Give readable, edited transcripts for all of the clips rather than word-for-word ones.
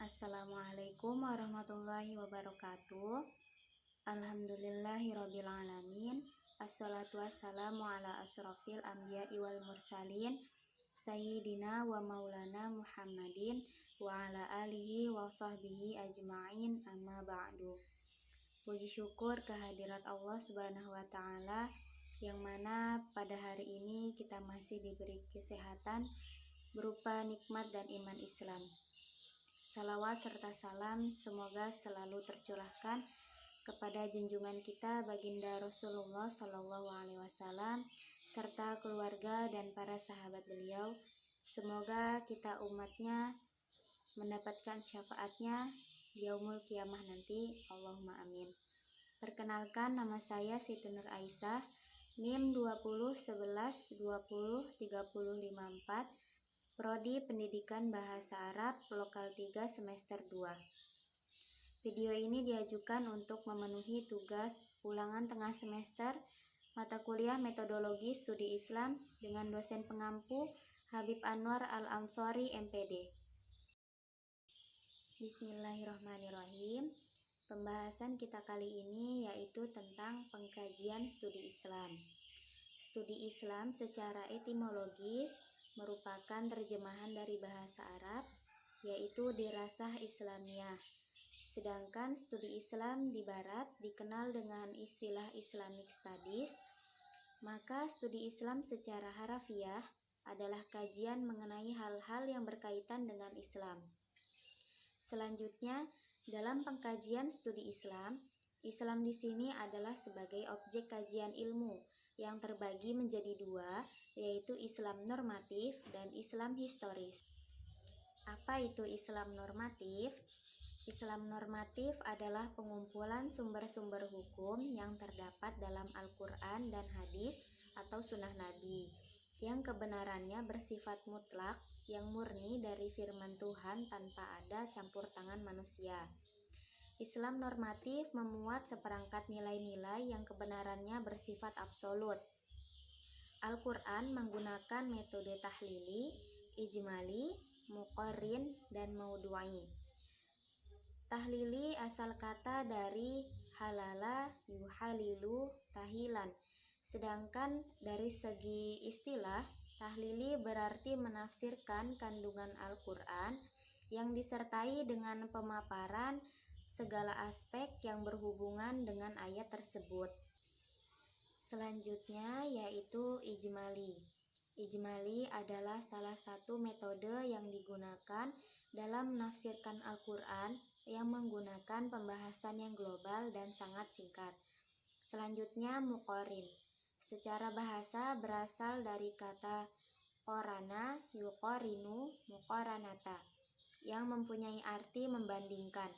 Assalamualaikum warahmatullahi wabarakatuh. Alhamdulillahirrabbilalamin. Assalatu wassalamu ala asrofil anbiya'i wal mursalin Sayyidina wa maulana Muhammadin wa ala alihi wa sahbihi ajma'in, amma ba'du. Puji syukur kehadirat Allah subhanahu wa ta'ala, yang mana pada hari ini kita masih diberi kesehatan berupa nikmat dan iman Islam. Salawat serta salam semoga selalu tercurahkan kepada junjungan kita baginda Rasulullah Shallallahu Alaihi Wasallam serta keluarga dan para sahabat beliau. Semoga kita umatnya mendapatkan syafaatnya yaumul kiamah nanti. Allahumma amin. Perkenalkan, nama saya Siti Nur Aisyah, NIM 2011 20 30 54, Prodi Pendidikan Bahasa Arab Lokal 3 Semester 2. Video ini diajukan untuk memenuhi tugas ulangan tengah semester mata kuliah Metodologi Studi Islam dengan dosen pengampu Habib Anwar Al-Ansori MPD. Bismillahirrahmanirrahim. Pembahasan kita kali ini yaitu tentang pengkajian studi Islam. Studi Islam secara etimologis merupakan terjemahan dari bahasa Arab, yaitu dirasah Islamiyah. Sedangkan studi Islam di Barat dikenal dengan istilah Islamic Studies. Maka studi Islam secara harafiah adalah kajian mengenai hal-hal yang berkaitan dengan Islam. Selanjutnya, dalam pengkajian studi Islam, Islam di sini adalah sebagai objek kajian ilmu yang terbagi menjadi dua, yaitu Islam normatif dan Islam historis. Apa itu Islam normatif? Islam normatif adalah pengumpulan sumber-sumber hukum yang terdapat dalam Al-Quran dan hadis atau sunnah Nabi, yang kebenarannya bersifat mutlak, yang murni dari firman Tuhan tanpa ada campur tangan manusia. Islam normatif memuat seperangkat nilai-nilai yang kebenarannya bersifat absolut. Al-Quran menggunakan metode tahlili, ijmali, muqarrin, dan maudu'i. Tahlili asal kata dari halala yuhalilu tahilan. Sedangkan dari segi istilah, tahlili berarti menafsirkan kandungan Al-Quran yang disertai dengan pemaparan segala aspek yang berhubungan dengan ayat tersebut. Selanjutnya yaitu ijmali. Ijmali adalah salah satu metode yang digunakan dalam menafsirkan Al-Quran yang menggunakan pembahasan yang global dan sangat singkat. Selanjutnya muqarrin. Secara bahasa berasal dari kata qorana yuqarinu muqaranata, yang mempunyai arti membandingkan.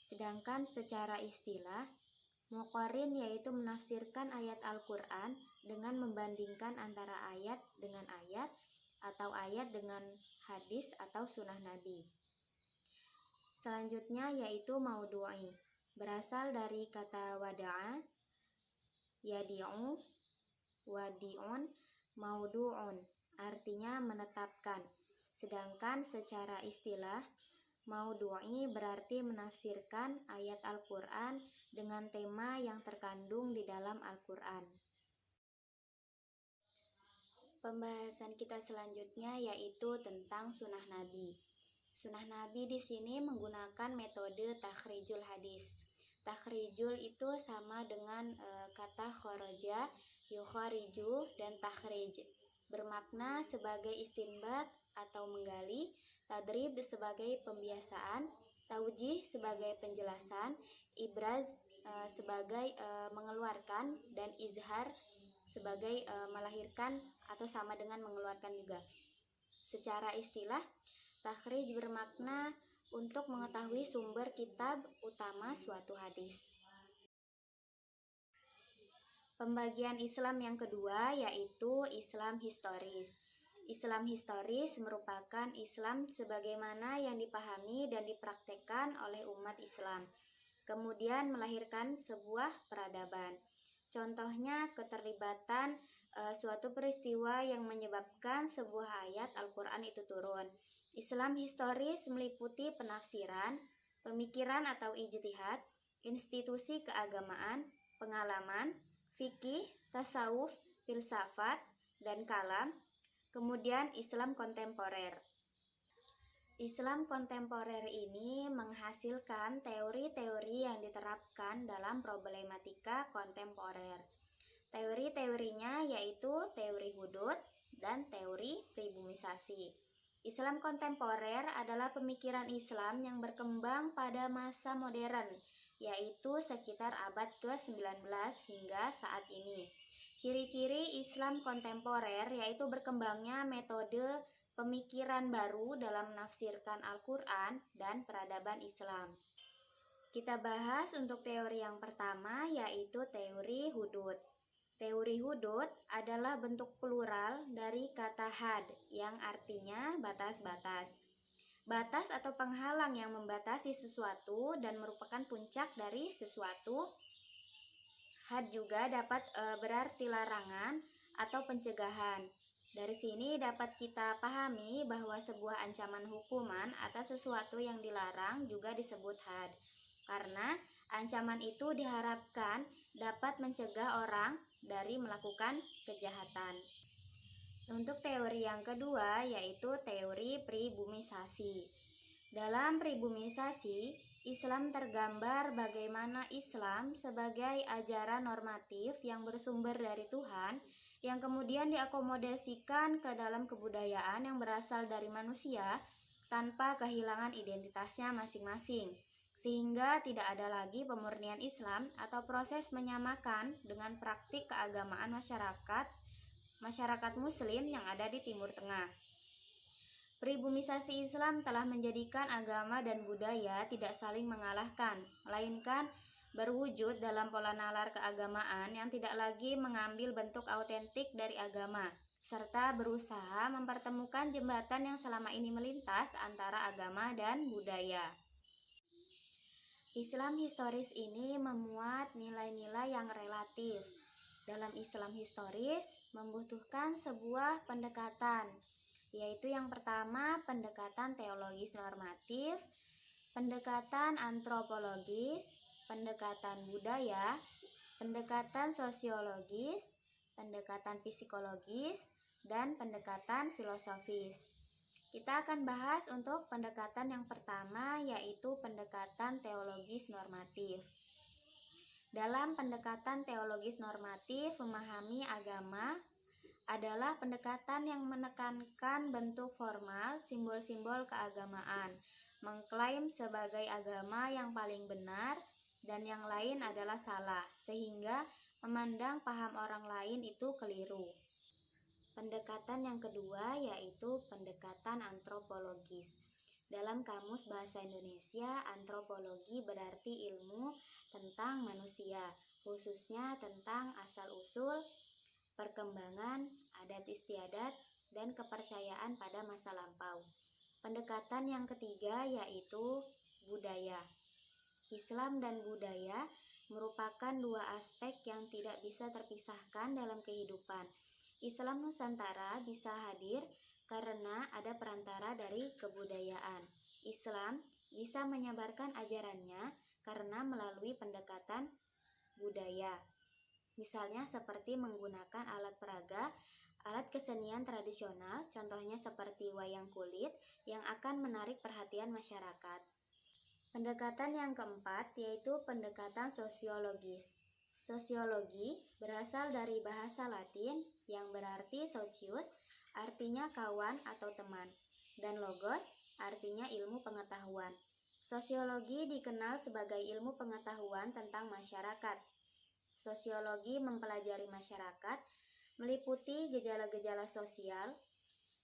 Sedangkan secara istilah, muqarrin yaitu menafsirkan ayat Al-Quran dengan membandingkan antara ayat dengan ayat atau ayat dengan hadis atau sunnah Nabi. Selanjutnya yaitu maudu'i. Berasal dari kata wada'a, yadi'u, wadi'un, maudu'un, artinya menetapkan. Sedangkan secara istilah, maudu'i berarti menafsirkan ayat Al-Quran dengan tema yang terkandung di dalam Al-Quran. Pembahasan kita selanjutnya yaitu tentang sunnah Nabi. Sunnah Nabi di sini menggunakan metode takhrijul hadis. Takhrijul itu sama dengan kata kharaja, yukhariju, dan takhrij. Bermakna sebagai istinbat atau menggali, tadrib sebagai pembiasaan, taujih sebagai penjelasan, ibraz sebagai mengeluarkan, dan izhar sebagai melahirkan atau sama dengan mengeluarkan juga. Secara istilah, takhrij bermakna untuk mengetahui sumber kitab utama suatu hadis. Pembagian Islam yang kedua yaitu Islam historis. Islam historis merupakan Islam sebagaimana yang dipahami dan dipraktekkan oleh umat Islam, kemudian melahirkan sebuah peradaban. Contohnya keterlibatan suatu peristiwa yang menyebabkan sebuah ayat Al-Quran itu turun. Islam historis meliputi penafsiran, pemikiran atau ijtihad, institusi keagamaan, pengalaman, fikih, tasawuf, filsafat, dan kalam. Kemudian Islam kontemporer. Islam kontemporer ini menghasilkan teori-teori yang diterapkan dalam problematika kontemporer. Teori-teorinya yaitu teori hudud dan teori pribumisasi. Islam kontemporer adalah pemikiran Islam yang berkembang pada masa modern, yaitu sekitar abad ke-19 hingga saat ini. Ciri-ciri Islam kontemporer yaitu berkembangnya metode pemikiran baru dalam menafsirkan Al-Quran dan peradaban Islam. Kita bahas untuk teori yang pertama yaitu teori hudud. Teori hudud adalah bentuk plural dari kata had yang artinya batas-batas. Batas atau penghalang yang membatasi sesuatu dan merupakan puncak dari sesuatu. Had juga dapat berarti larangan atau pencegahan. Dari sini dapat kita pahami bahwa sebuah ancaman hukuman atas sesuatu yang dilarang juga disebut had. Karena ancaman itu diharapkan dapat mencegah orang dari melakukan kejahatan. Untuk teori yang kedua yaitu teori pribumisasi. Dalam pribumisasi, Islam tergambar bagaimana Islam sebagai ajaran normatif yang bersumber dari Tuhan yang kemudian diakomodasikan ke dalam kebudayaan yang berasal dari manusia tanpa kehilangan identitasnya masing-masing, sehingga tidak ada lagi pemurnian Islam atau proses menyamakan dengan praktik keagamaan masyarakat Muslim yang ada di Timur Tengah. Pribumisasi Islam telah menjadikan agama dan budaya tidak saling mengalahkan, melainkan berwujud dalam pola nalar keagamaan yang tidak lagi mengambil bentuk autentik dari agama, serta berusaha mempertemukan jembatan yang selama ini melintas antara agama dan budaya. Islam historis ini memuat nilai-nilai yang relatif. Dalam Islam historis membutuhkan sebuah pendekatan, yaitu yang pertama pendekatan teologis normatif, pendekatan antropologis, pendekatan budaya, pendekatan sosiologis, pendekatan psikologis, dan pendekatan filosofis. Kita akan bahas untuk pendekatan yang pertama yaitu pendekatan teologis normatif. Dalam pendekatan teologis normatif, memahami agama adalah pendekatan yang menekankan bentuk formal simbol-simbol keagamaan, mengklaim sebagai agama yang paling benar dan yang lain adalah salah, sehingga memandang paham orang lain itu keliru. Pendekatan yang kedua yaitu pendekatan antropologis. Dalam Kamus Bahasa Indonesia, antropologi berarti ilmu tentang manusia, khususnya tentang asal-usul, perkembangan, adat istiadat, dan kepercayaan pada masa lampau. Pendekatan yang ketiga yaitu budaya. Islam dan budaya merupakan dua aspek yang tidak bisa terpisahkan dalam kehidupan. Islam Nusantara bisa hadir karena ada perantara dari kebudayaan. Islam bisa menyebarkan ajarannya karena melalui pendekatan budaya. Misalnya seperti menggunakan alat peraga, alat kesenian tradisional, contohnya seperti wayang kulit yang akan menarik perhatian masyarakat. Pendekatan yang keempat yaitu pendekatan sosiologis. Sosiologi berasal dari bahasa Latin yang berarti socius, artinya kawan atau teman, dan logos, artinya ilmu pengetahuan. Sosiologi dikenal sebagai ilmu pengetahuan tentang masyarakat. Sosiologi mempelajari masyarakat, meliputi gejala-gejala sosial,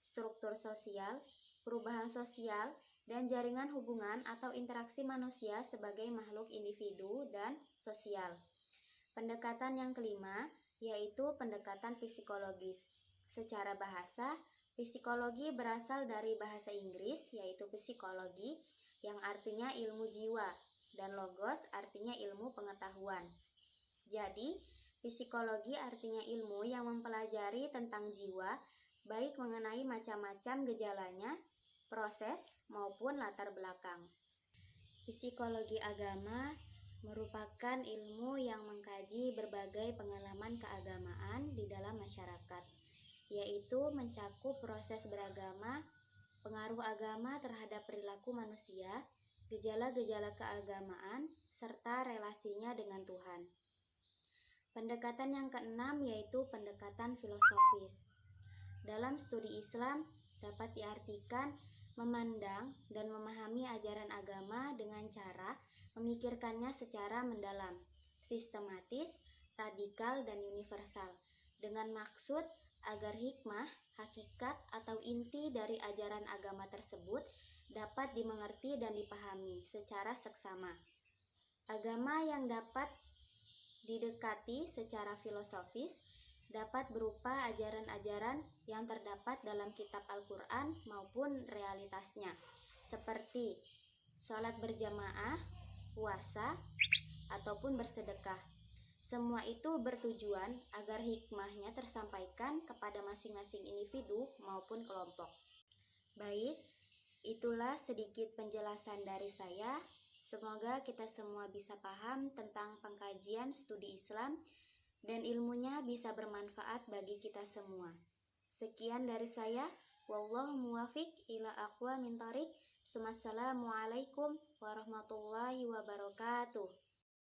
struktur sosial, perubahan sosial, dan jaringan hubungan atau interaksi manusia sebagai makhluk individu dan sosial. Pendekatan yang kelima yaitu pendekatan psikologis. Secara bahasa, psikologi berasal dari bahasa Inggris yaitu psikologi yang artinya ilmu jiwa dan logos artinya ilmu pengetahuan. Jadi, psikologi artinya ilmu yang mempelajari tentang jiwa, baik mengenai macam-macam gejalanya, proses, maupun latar belakang. Psikologi agama merupakan ilmu yang mengkaji berbagai pengalaman keagamaan di dalam masyarakat, yaitu mencakup proses beragama, pengaruh agama terhadap perilaku manusia, gejala-gejala keagamaan, serta relasinya dengan Tuhan. Pendekatan yang keenam yaitu pendekatan filosofis. Dalam studi Islam dapat diartikan memandang dan memahami ajaran agama dengan cara memikirkannya secara mendalam, sistematis, radikal, dan universal, dengan maksud agar hikmah, hakikat, atau inti dari ajaran agama tersebut dapat dimengerti dan dipahami secara seksama. Agama yang dapat didekati secara filosofis dapat berupa ajaran-ajaran yang terdapat dalam kitab Al-Quran maupun realitasnya, seperti sholat berjamaah, puasa, ataupun bersedekah. Semua itu bertujuan agar hikmahnya tersampaikan kepada masing-masing individu maupun kelompok. Baik, itulah sedikit penjelasan dari saya. Semoga kita semua bisa paham tentang pengkajian studi Islam dan ilmunya bisa bermanfaat bagi kita semua. Sekian dari saya. Wallahu muwafiq ila aqwamit thoriq. Assalamualaikum warahmatullahi wabarakatuh.